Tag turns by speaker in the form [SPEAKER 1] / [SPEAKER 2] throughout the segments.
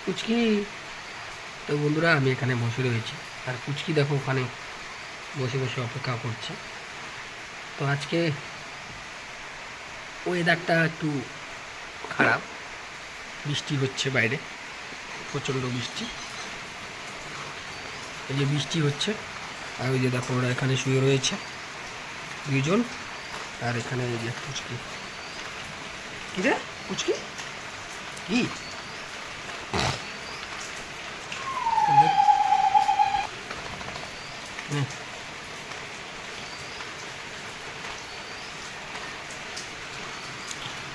[SPEAKER 1] পুচকি। তো বন্ধুরা আমি এখানে বসে রয়েছি আর পুচকি দেখো ওখানে বসে বসে অপেক্ষা করছে। তো আজকে ওয়েদারটা একটু খারাপ, বৃষ্টি হচ্ছে বাইরে, প্রচণ্ড বৃষ্টি। এই যে বৃষ্টি হচ্ছে আর ওই যে দেখো ওরা এখানে শুয়ে রয়েছে দুইজন। আর এখানে এই যে পুচকি। কি রে পুচকি কি?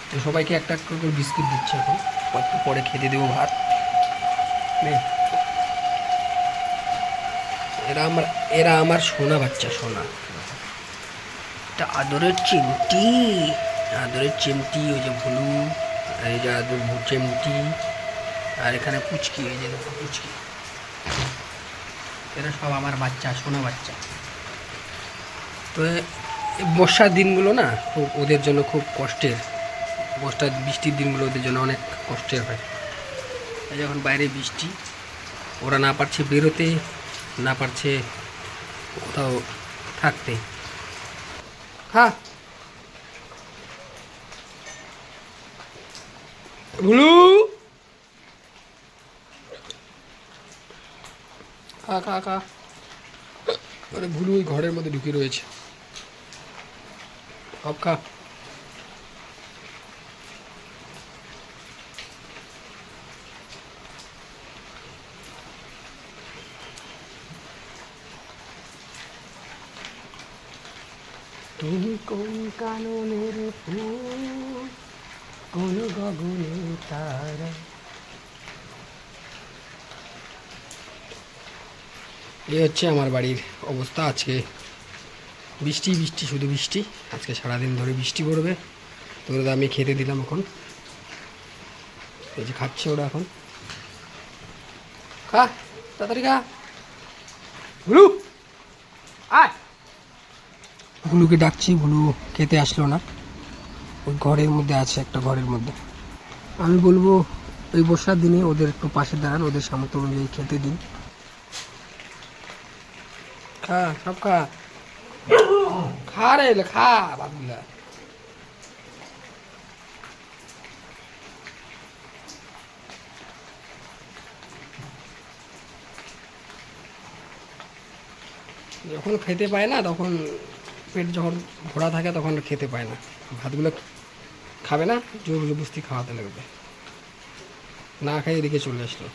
[SPEAKER 1] তো সবাইকে একটা একটা করে বিস্কিট দিচ্ছে এখন, একটু পরে খেতে দেবো ভাত। নে, এরা আমার সোনা বাচ্চা, সোনা। এটা আদরের চিমটি, আদরের চিমটি। ওই যে ভুলু, আর এই যে আদর চিমটি, আর এখানে পুচকি, এই যে দেখো পুচকি। এরা সব আমার বাচ্চা, সোনা বাচ্চা। তো এই বর্ষার দিনগুলো না খুব ওদের জন্য খুব কষ্টের। বৃষ্টির দিনগুলো ওদের জন্য অনেক কষ্টের হয়। যখন বাইরে বৃষ্টি, ওরা না পারছে বেরোতে, না পারছে কোথাও থাকতে। হ্যাঁ ভুলু, খা খা খা। মানে ভুলু ওই ঘরের মধ্যে ঢুকে রয়েছে, সব খা। তুমি কোন কাননের ফুল, কোন গগনে তারা। এই হচ্ছে আমার বাড়ির অবস্থা। আজকে বৃষ্টি বৃষ্টি, শুধু বৃষ্টি। আজকে সারাদিন ধরে বৃষ্টি পড়বে। তো ওরা আমি খেতে দিলাম এখন, এই যে খাচ্ছে ওরা এখন। খা তাড়াতাড়ি খা। ভুলু আয়। ভুলুকে ডাকছি, ভুলু খেতে আসলো না। ওই ঘরের মধ্যে আছে, একটা ঘরের মধ্যে। আমি বলবো এই বর্ষার দিনে ওদের একটু পাশে দাঁড়ান, ওদের সামর্থ্য অনুযায়ী খেতে দিন। খা সব খা, খা রে খা বাবুলা। যখন খেতে পায় না, তখন পেট যখন ভরা থাকে তখন খেতে পায় না, ভাতগুলো খাবে না, জোর জবরদস্তি খাওয়াতে লাগবে। না খাই এদিকে চলে আসলো।